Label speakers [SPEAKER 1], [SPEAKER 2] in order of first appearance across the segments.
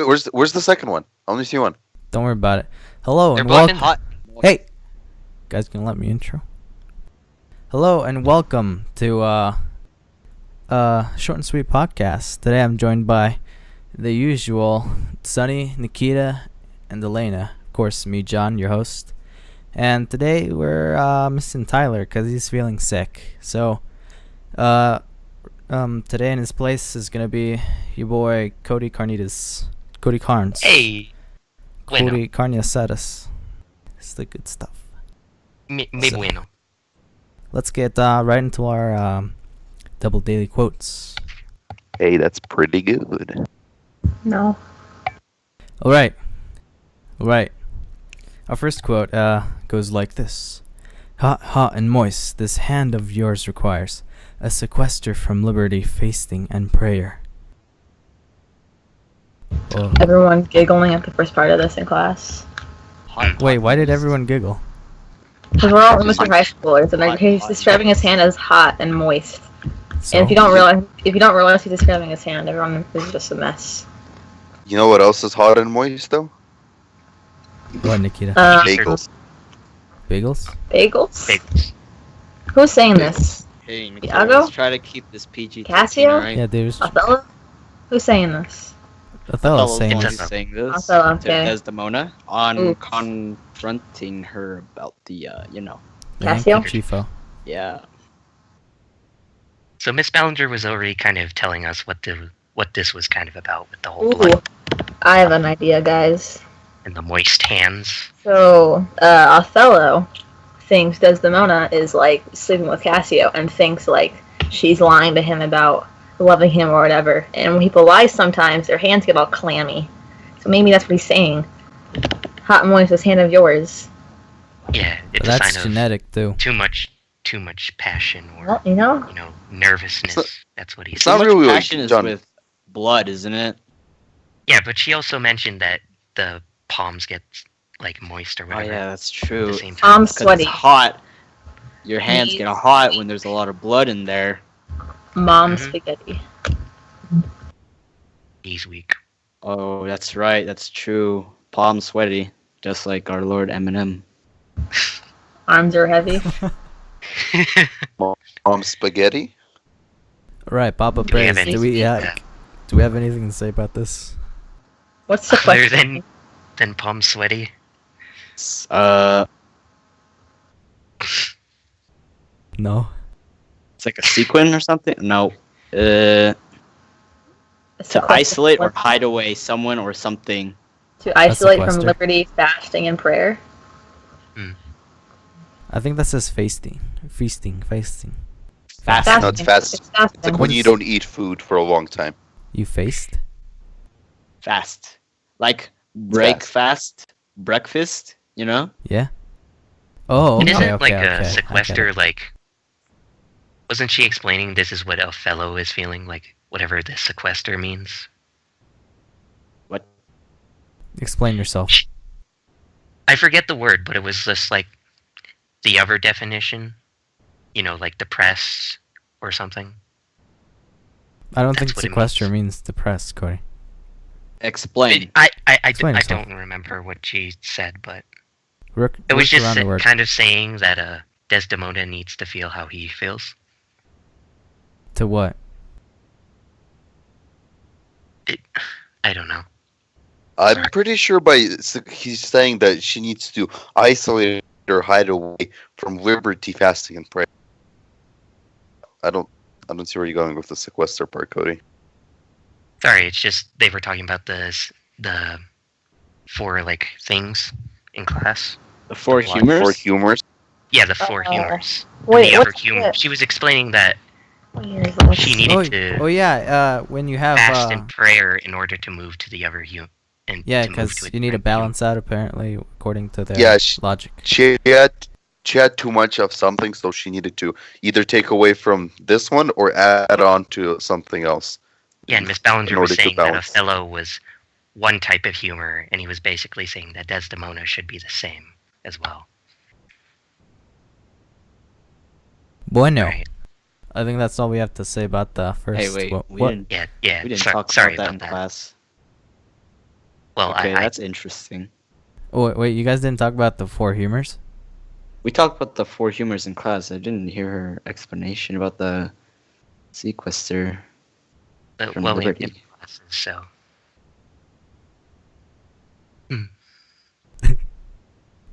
[SPEAKER 1] Wait, where's the second one? I only see one.
[SPEAKER 2] Don't worry about it. Hello
[SPEAKER 3] They're
[SPEAKER 2] and
[SPEAKER 3] both in
[SPEAKER 2] welcome.
[SPEAKER 3] hot.
[SPEAKER 2] Hey, guys, can let me intro? Hello and welcome to short and sweet podcast. Today I'm joined by the usual Sunny, Nikita, and Elena. Of course, me, John, your host. And today we're missing Tyler because he's feeling sick. So, today in his place is gonna be your boy Cody Carnitas. Cody Carnes.
[SPEAKER 3] Hey.
[SPEAKER 2] Cody Carnitas. It's the good stuff.
[SPEAKER 3] Muy bueno.
[SPEAKER 2] Let's get right into our double daily quotes.
[SPEAKER 1] Hey, that's pretty good.
[SPEAKER 4] No.
[SPEAKER 2] All right. Our first quote goes like this: "Hot, hot and moist, this hand of yours requires a sequester from liberty, fasting, and prayer." Oh.
[SPEAKER 4] Everyone giggling at the first part of this in class.
[SPEAKER 2] Wait, why did everyone giggle?
[SPEAKER 4] Because we're all immature high schoolers, and he's describing his hand as hot and moist.
[SPEAKER 2] So,
[SPEAKER 4] And if you don't realize he's describing his hand, everyone is just a mess.
[SPEAKER 1] You know what else is hot and moist though?
[SPEAKER 2] what, Nikita?
[SPEAKER 1] Bagels.
[SPEAKER 2] Bagels?
[SPEAKER 4] Bagels? Who's saying this?
[SPEAKER 3] Hey,
[SPEAKER 4] Iago?
[SPEAKER 3] let's try to keep this PG.
[SPEAKER 4] Cassio?
[SPEAKER 3] Right?
[SPEAKER 2] Yeah, there's
[SPEAKER 4] Othello? Who's saying this?
[SPEAKER 2] Othello's saying
[SPEAKER 3] Othello's
[SPEAKER 2] this.
[SPEAKER 3] saying this
[SPEAKER 4] Othello,
[SPEAKER 3] to
[SPEAKER 4] okay.
[SPEAKER 3] Desdemona on
[SPEAKER 4] Ooh.
[SPEAKER 3] confronting her about the,
[SPEAKER 4] Cassio?
[SPEAKER 2] Chifo.
[SPEAKER 3] yeah.
[SPEAKER 5] So Miss Ballinger was already kind of telling us what this was kind of about with the whole
[SPEAKER 4] Ooh,
[SPEAKER 5] blood
[SPEAKER 4] I have an idea, guys.
[SPEAKER 5] and the moist hands.
[SPEAKER 4] So, Othello thinks Desdemona is, like, sleeping with Cassio and thinks, like, she's lying to him about loving him or whatever. And when people lie sometimes, their hands get all clammy. So maybe that's what he's saying. Hot and moist, this hand of yours.
[SPEAKER 5] Yeah,
[SPEAKER 2] But
[SPEAKER 5] it's a
[SPEAKER 2] that's
[SPEAKER 5] sign
[SPEAKER 2] genetic, too.
[SPEAKER 5] of too much passion or
[SPEAKER 4] Well, you know?
[SPEAKER 5] nervousness.
[SPEAKER 1] So-
[SPEAKER 5] That's what he
[SPEAKER 1] it's
[SPEAKER 5] said.
[SPEAKER 1] not
[SPEAKER 3] Too much
[SPEAKER 1] really
[SPEAKER 3] passion is
[SPEAKER 1] John.
[SPEAKER 3] with blood, isn't it?
[SPEAKER 5] Yeah, but she also mentioned that the palms get like moist or
[SPEAKER 3] Oh
[SPEAKER 5] whatever
[SPEAKER 3] yeah, that's
[SPEAKER 5] at
[SPEAKER 3] true.
[SPEAKER 5] the same time.
[SPEAKER 4] I'm
[SPEAKER 3] 'Cause
[SPEAKER 4] sweaty.
[SPEAKER 3] it's hot. Your hands
[SPEAKER 4] Me-
[SPEAKER 3] get hot when there's a lot of blood in there.
[SPEAKER 4] Mom
[SPEAKER 5] Mhm.
[SPEAKER 4] spaghetti.
[SPEAKER 5] He's weak.
[SPEAKER 3] Oh, that's right. That's true. Palm sweaty, just like our Lord Eminem.
[SPEAKER 4] Arms are heavy.
[SPEAKER 1] Spaghetti.
[SPEAKER 2] Right, Papa
[SPEAKER 5] Do we have
[SPEAKER 2] Praise.
[SPEAKER 5] anything
[SPEAKER 2] Do we have anything to say about this?
[SPEAKER 4] What's the
[SPEAKER 5] other
[SPEAKER 4] question?
[SPEAKER 5] than palm sweaty?
[SPEAKER 3] Uh,
[SPEAKER 2] No.
[SPEAKER 3] it's like a sequin or something. No. To isolate or hide away someone or something.
[SPEAKER 4] To isolate from
[SPEAKER 2] sequester.
[SPEAKER 4] liberty, fasting, and prayer.
[SPEAKER 2] I think that says feasting. Feasting.
[SPEAKER 3] Fast.
[SPEAKER 1] No, it's fast.
[SPEAKER 4] It's fasting.
[SPEAKER 1] It's like when you don't eat food for a long time.
[SPEAKER 2] You faced?
[SPEAKER 3] Fast. Like breakfast, you know?
[SPEAKER 2] Yeah. Oh,
[SPEAKER 5] And
[SPEAKER 2] okay,
[SPEAKER 5] isn't
[SPEAKER 2] okay,
[SPEAKER 5] like
[SPEAKER 2] okay.
[SPEAKER 5] a
[SPEAKER 2] I get
[SPEAKER 5] sequester
[SPEAKER 2] it.
[SPEAKER 5] like? Wasn't she explaining this is what Othello is feeling like? Whatever the sequester means.
[SPEAKER 3] What?
[SPEAKER 2] Explain yourself.
[SPEAKER 5] I forget the word, but it was just like the other definition. Like depressed or something.
[SPEAKER 2] I don't
[SPEAKER 5] That's
[SPEAKER 2] think
[SPEAKER 5] what it
[SPEAKER 2] sequester
[SPEAKER 5] means.
[SPEAKER 2] means depressed, Cody.
[SPEAKER 3] Explain.
[SPEAKER 5] I
[SPEAKER 2] Explain yourself.
[SPEAKER 5] don't remember what she said, but
[SPEAKER 2] Work
[SPEAKER 5] it was
[SPEAKER 2] work
[SPEAKER 5] just
[SPEAKER 2] around the word.
[SPEAKER 5] kind of saying that Desdemona needs to feel how he feels.
[SPEAKER 2] To what?
[SPEAKER 5] I don't know.
[SPEAKER 1] I'm pretty sure he's saying that she needs to isolate or hide away from liberty, fasting, and prayer. I don't see where you're going with the sequester part, Cody.
[SPEAKER 5] Sorry, it's just they were talking about the four like things in class.
[SPEAKER 3] The four
[SPEAKER 5] What?
[SPEAKER 3] humors?
[SPEAKER 1] For humors.
[SPEAKER 5] Yeah, the four humors.
[SPEAKER 4] Wait,
[SPEAKER 5] and the other
[SPEAKER 4] what's
[SPEAKER 5] humor.
[SPEAKER 4] it?
[SPEAKER 5] She was explaining that she
[SPEAKER 4] She
[SPEAKER 5] needed to
[SPEAKER 2] Oh yeah, when you have
[SPEAKER 5] fast and prayer in order to move to the other
[SPEAKER 2] yeah,
[SPEAKER 5] to move
[SPEAKER 2] because
[SPEAKER 5] to a
[SPEAKER 2] you need to
[SPEAKER 5] different
[SPEAKER 2] balance out apparently according to their
[SPEAKER 1] Yeah,
[SPEAKER 2] logic.
[SPEAKER 1] She had too much of something, so she needed to either take away from this one or add on to something else.
[SPEAKER 5] Yeah, and Miss
[SPEAKER 1] in
[SPEAKER 5] Ballinger was
[SPEAKER 1] order to
[SPEAKER 5] saying that
[SPEAKER 1] balance.
[SPEAKER 5] Othello was one type of humor, and he was basically saying that Desdemona should be the same as well.
[SPEAKER 2] Bueno.
[SPEAKER 5] Right.
[SPEAKER 2] I think that's all we have to say about the first.
[SPEAKER 3] Hey, wait.
[SPEAKER 2] What?
[SPEAKER 3] We didn't
[SPEAKER 5] Yeah.
[SPEAKER 3] We didn't
[SPEAKER 5] so-
[SPEAKER 3] talk
[SPEAKER 5] sorry
[SPEAKER 3] about that in
[SPEAKER 5] that.
[SPEAKER 3] class.
[SPEAKER 5] Well,
[SPEAKER 3] Okay,
[SPEAKER 5] I
[SPEAKER 3] that's interesting.
[SPEAKER 2] Oh, wait, you guys didn't talk about the four humors?
[SPEAKER 3] We talked about the four humors in class. I didn't hear her explanation about the sequester from
[SPEAKER 5] well, in
[SPEAKER 3] Liberty.
[SPEAKER 5] classes, so.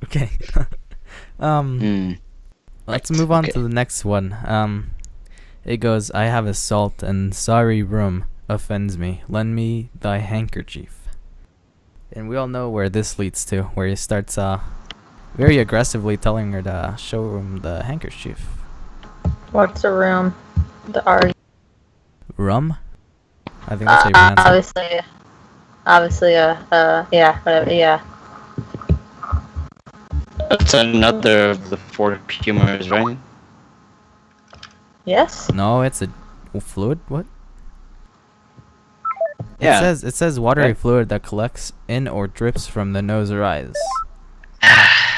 [SPEAKER 2] Okay.
[SPEAKER 3] Hmm.
[SPEAKER 2] Let's
[SPEAKER 3] Right,
[SPEAKER 2] move on
[SPEAKER 3] okay.
[SPEAKER 2] to the next one. It goes, I have a salt and sorry room offends me. Lend me thy handkerchief. And we all know where this leads to, where he starts very aggressively telling her to show him the handkerchief.
[SPEAKER 4] What's a room? The R.
[SPEAKER 2] Rum? I think that's how you pronounce it.
[SPEAKER 4] Obviously, yeah, whatever, yeah.
[SPEAKER 3] That's another of the four humors, right?
[SPEAKER 4] Yes?
[SPEAKER 2] No, it's a fluid? What?
[SPEAKER 3] Yeah.
[SPEAKER 2] It says watery
[SPEAKER 3] Right.
[SPEAKER 2] fluid that collects in or drips from the nose or eyes.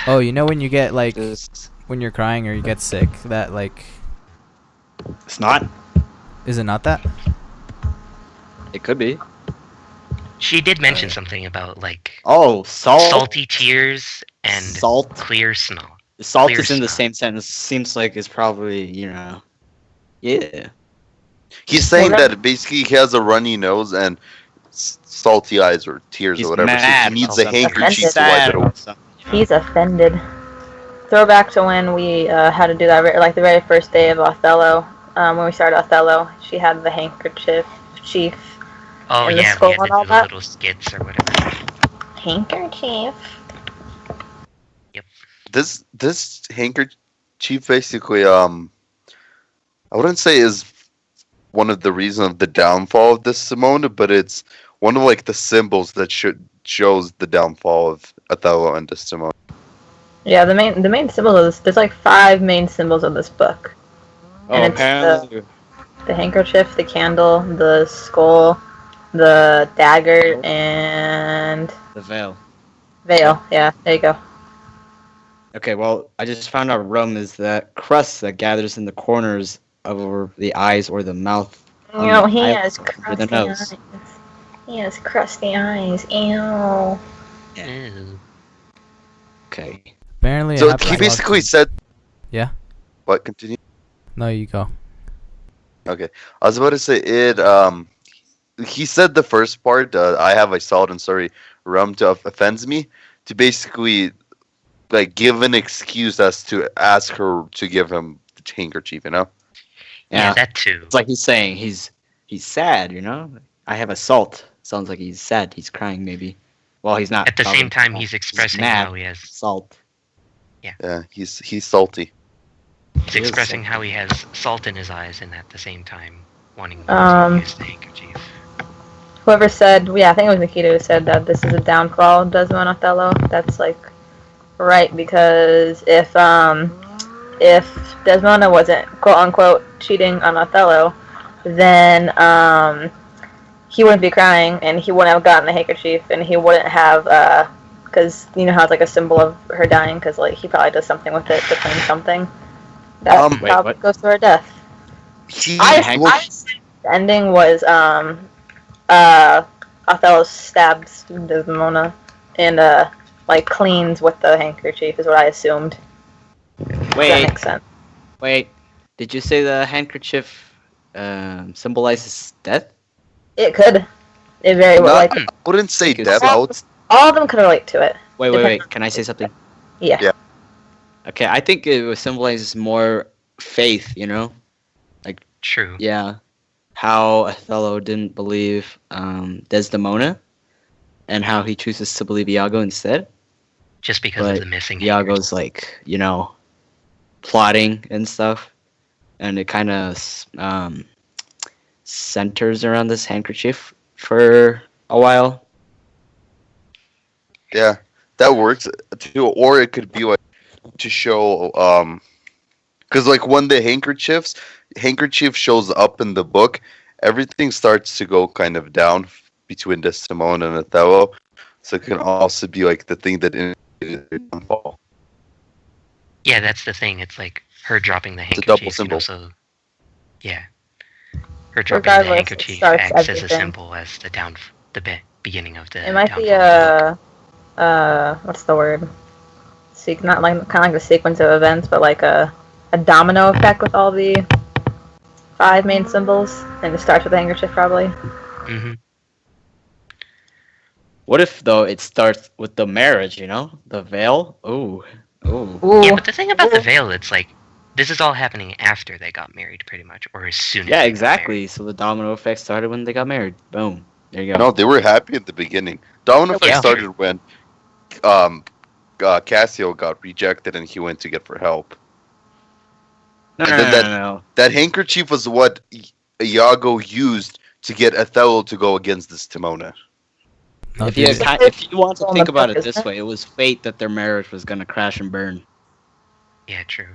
[SPEAKER 2] Oh, you know when you get like
[SPEAKER 3] Just,
[SPEAKER 2] when you're crying or you get sick, that like
[SPEAKER 3] it's not.
[SPEAKER 2] is it not that?
[SPEAKER 3] It could be.
[SPEAKER 5] She did mention something about like
[SPEAKER 3] Oh, salt.
[SPEAKER 5] salty tears and
[SPEAKER 3] Salt.
[SPEAKER 5] clear snow.
[SPEAKER 3] Salt
[SPEAKER 5] Clear
[SPEAKER 3] is in the
[SPEAKER 5] snow.
[SPEAKER 3] same sentence. Seems like it's probably, yeah.
[SPEAKER 1] He's saying
[SPEAKER 4] Well,
[SPEAKER 1] that basically he has a runny nose and salty eyes or tears
[SPEAKER 3] He's
[SPEAKER 1] or whatever, so
[SPEAKER 3] mad
[SPEAKER 1] he needs
[SPEAKER 3] about
[SPEAKER 1] a
[SPEAKER 3] something.
[SPEAKER 1] handkerchief
[SPEAKER 4] He's
[SPEAKER 1] to wipe
[SPEAKER 3] sad
[SPEAKER 1] it away.
[SPEAKER 3] about something.
[SPEAKER 4] He's offended. Throwback to when we had to do that, like the very first day of Othello. When we started Othello, she had the handkerchief chief
[SPEAKER 5] Oh
[SPEAKER 4] and the
[SPEAKER 5] yeah, we
[SPEAKER 4] skull
[SPEAKER 5] had to
[SPEAKER 4] and all
[SPEAKER 5] do the
[SPEAKER 4] that.
[SPEAKER 5] little skits or whatever.
[SPEAKER 4] Handkerchief.
[SPEAKER 1] This handkerchief basically I wouldn't say is one of the reasons of the downfall of this Simone, but it's one of like the symbols that shows the downfall of Othello and Desdemona.
[SPEAKER 4] Yeah, the main symbol of this. There's like 5 main symbols of this book.
[SPEAKER 3] Oh,
[SPEAKER 4] And it's
[SPEAKER 3] apparently.
[SPEAKER 4] The handkerchief, the candle, the skull, the dagger, and
[SPEAKER 3] The veil.
[SPEAKER 4] veil. Yeah, there you go.
[SPEAKER 3] Okay, well, I just found out rum is that crust that gathers in the corners of the eyes or the mouth.
[SPEAKER 4] You know, he
[SPEAKER 3] I-
[SPEAKER 4] has
[SPEAKER 3] under
[SPEAKER 4] crusty
[SPEAKER 3] the nose.
[SPEAKER 4] eyes. He has crusty eyes. Ew.
[SPEAKER 5] Ew.
[SPEAKER 3] Okay.
[SPEAKER 2] Apparently, it
[SPEAKER 1] So
[SPEAKER 2] happens
[SPEAKER 1] he
[SPEAKER 2] a lot
[SPEAKER 1] basically
[SPEAKER 2] to-
[SPEAKER 1] said,
[SPEAKER 2] Yeah.
[SPEAKER 1] "What? Continue."
[SPEAKER 2] No, you go.
[SPEAKER 1] Okay, I was about to say it. He said the first part, "I have a salt and sorry rum to offends me," to basically like give an excuse as to ask her to give him the handkerchief. You know?
[SPEAKER 5] Yeah,
[SPEAKER 3] Yeah.
[SPEAKER 5] that too.
[SPEAKER 3] It's like he's saying he's sad, I have a salt. Sounds like he's sad. He's crying, maybe. Well, he's not.
[SPEAKER 5] At the same
[SPEAKER 3] probably
[SPEAKER 5] time,
[SPEAKER 3] not.
[SPEAKER 5] he's expressing
[SPEAKER 3] mad.
[SPEAKER 5] how he has
[SPEAKER 3] Salt.
[SPEAKER 1] Yeah, he's salty.
[SPEAKER 5] he's
[SPEAKER 3] He is
[SPEAKER 5] expressing
[SPEAKER 3] salty.
[SPEAKER 5] how he has salt in his eyes, and at the same time wanting
[SPEAKER 4] Um,
[SPEAKER 5] to use the handkerchief.
[SPEAKER 4] Whoever said, yeah, I think it was Nikita who said that this is a downfall of Desmond Othello. That's like right, because if Desmona wasn't quote unquote cheating on Othello, then he wouldn't be crying and he wouldn't have gotten the handkerchief and he wouldn't have because you know how it's like a symbol of her dying because like he probably does something with it to claim something. That
[SPEAKER 1] Wait,
[SPEAKER 4] probably
[SPEAKER 3] what?
[SPEAKER 4] goes to her death.
[SPEAKER 1] He
[SPEAKER 4] I the ending was Othello stabs Desdemona and like cleans with the handkerchief is what I assumed. Does that
[SPEAKER 3] Wait,
[SPEAKER 4] make sense?
[SPEAKER 3] wait. Did you say the handkerchief symbolizes death?
[SPEAKER 4] It could. It very well
[SPEAKER 1] Not-
[SPEAKER 4] like
[SPEAKER 1] I wouldn't say
[SPEAKER 3] Because-
[SPEAKER 1] death. I would
[SPEAKER 4] all of them could relate to it.
[SPEAKER 3] Wait. Can I say something?
[SPEAKER 4] Yeah.
[SPEAKER 1] Yeah.
[SPEAKER 3] Okay, I think it symbolizes more faith,
[SPEAKER 5] True.
[SPEAKER 3] Yeah. How Othello didn't believe Desdemona and how he chooses to believe Iago instead.
[SPEAKER 5] Just because
[SPEAKER 3] But
[SPEAKER 5] of the missing
[SPEAKER 3] Iago's like, plotting and stuff. And it kind of centers around this handkerchief for a while.
[SPEAKER 1] Yeah, that works too. Or it could be like to show, because like when the handkerchief shows up in the book, everything starts to go kind of down between Desdemona and Othello. So it can also be like the thing that indicated their downfall.
[SPEAKER 5] Yeah, that's the thing. It's like her dropping the
[SPEAKER 1] a double
[SPEAKER 5] handkerchief
[SPEAKER 1] symbol.
[SPEAKER 5] can also, yeah, her dropping the
[SPEAKER 4] Regardless, it
[SPEAKER 5] handkerchief
[SPEAKER 4] starts
[SPEAKER 5] acts as a
[SPEAKER 4] everything.
[SPEAKER 5] symbol as the beginning of the
[SPEAKER 4] It might be
[SPEAKER 5] downfall of the book.
[SPEAKER 4] what's the word? Not like kind of like the sequence of events, but like a domino effect with all the 5 main symbols, and it starts with the handkerchief probably.
[SPEAKER 5] Hmm.
[SPEAKER 3] What if though it starts with the marriage? You know, the veil. Ooh, ooh.
[SPEAKER 4] Ooh.
[SPEAKER 5] Yeah, but the thing about the veil, it's like this is all happening after they got married, pretty much, or as soon as
[SPEAKER 3] Yeah,
[SPEAKER 5] they got
[SPEAKER 3] exactly. So the domino effect started when they got married. Boom. There you go.
[SPEAKER 1] No, they were happy at the beginning. Domino effect
[SPEAKER 5] Yeah.
[SPEAKER 1] started when um, Cassio got rejected and he went to get for help.
[SPEAKER 3] No,
[SPEAKER 1] And
[SPEAKER 3] no,
[SPEAKER 1] then
[SPEAKER 3] no, no, no.
[SPEAKER 1] that handkerchief was what Iago used to get Othello to go against this Timona.
[SPEAKER 2] No,
[SPEAKER 3] If you
[SPEAKER 2] dude.
[SPEAKER 3] if you want to
[SPEAKER 4] On
[SPEAKER 3] think
[SPEAKER 4] the
[SPEAKER 3] about
[SPEAKER 4] book,
[SPEAKER 3] it this
[SPEAKER 4] isn't it?
[SPEAKER 3] way, it was fate that their marriage was gonna crash and burn.
[SPEAKER 5] Yeah, true.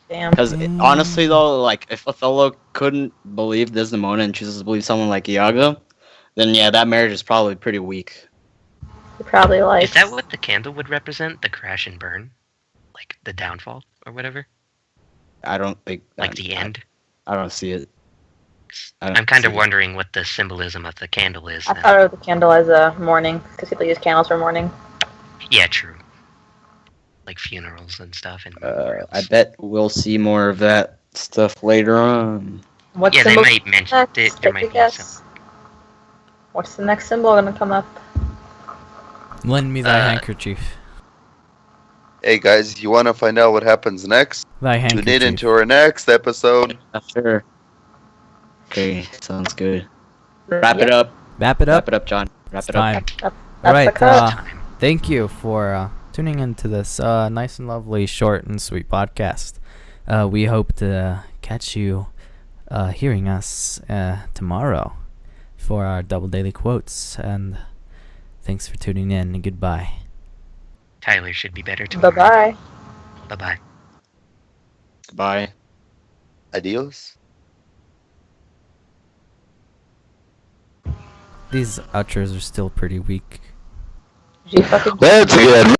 [SPEAKER 4] Damn.
[SPEAKER 3] Because honestly, though, like if Othello couldn't believe Desdemona and chooses to believe someone like Iago, then yeah, that marriage is probably pretty weak.
[SPEAKER 4] He probably likes.
[SPEAKER 5] Is that what the candle would represent? The crash and burn, like the downfall or whatever,
[SPEAKER 3] I don't think
[SPEAKER 5] like the end.
[SPEAKER 3] I don't see it. I don't
[SPEAKER 5] I'm kind of
[SPEAKER 3] see it.
[SPEAKER 5] wondering what the symbolism of the candle is.
[SPEAKER 4] I
[SPEAKER 5] Then.
[SPEAKER 4] thought of the candle as a mourning, because people use candles for mourning.
[SPEAKER 5] Yeah, true. Like funerals and stuff and memorials.
[SPEAKER 3] I bet we'll see more of that stuff later on.
[SPEAKER 4] What
[SPEAKER 5] Yeah, they
[SPEAKER 4] symbol
[SPEAKER 5] might mention
[SPEAKER 4] next?
[SPEAKER 5] it. There
[SPEAKER 4] Take a
[SPEAKER 5] might be
[SPEAKER 4] guess. What's the next symbol gonna come up?
[SPEAKER 2] Lend me thy
[SPEAKER 5] Uh,
[SPEAKER 2] handkerchief.
[SPEAKER 1] Hey guys, you want to find out what happens next?
[SPEAKER 2] Thy
[SPEAKER 1] Tune in
[SPEAKER 2] handkerchief.
[SPEAKER 1] into our next episode.
[SPEAKER 3] Sure. Okay, sounds good. Wrap it
[SPEAKER 4] Yep.
[SPEAKER 3] up.
[SPEAKER 2] Wrap it
[SPEAKER 3] Wrap
[SPEAKER 2] up.
[SPEAKER 3] it up, John. Wrap
[SPEAKER 2] It's
[SPEAKER 3] it up.
[SPEAKER 2] time.
[SPEAKER 4] That's
[SPEAKER 2] Alright,
[SPEAKER 4] the cut.
[SPEAKER 5] time.
[SPEAKER 2] thank you for tuning into this nice and lovely, short and sweet podcast. We hope to catch you hearing us tomorrow for our double daily quotes. And thanks for tuning in. And goodbye.
[SPEAKER 5] Tyler should be better
[SPEAKER 4] Bye
[SPEAKER 5] tomorrow.
[SPEAKER 4] bye.
[SPEAKER 5] Bye-bye.
[SPEAKER 3] Bye.
[SPEAKER 1] Adios.
[SPEAKER 2] These outros are still pretty weak.
[SPEAKER 4] Did you fucking
[SPEAKER 1] Let's get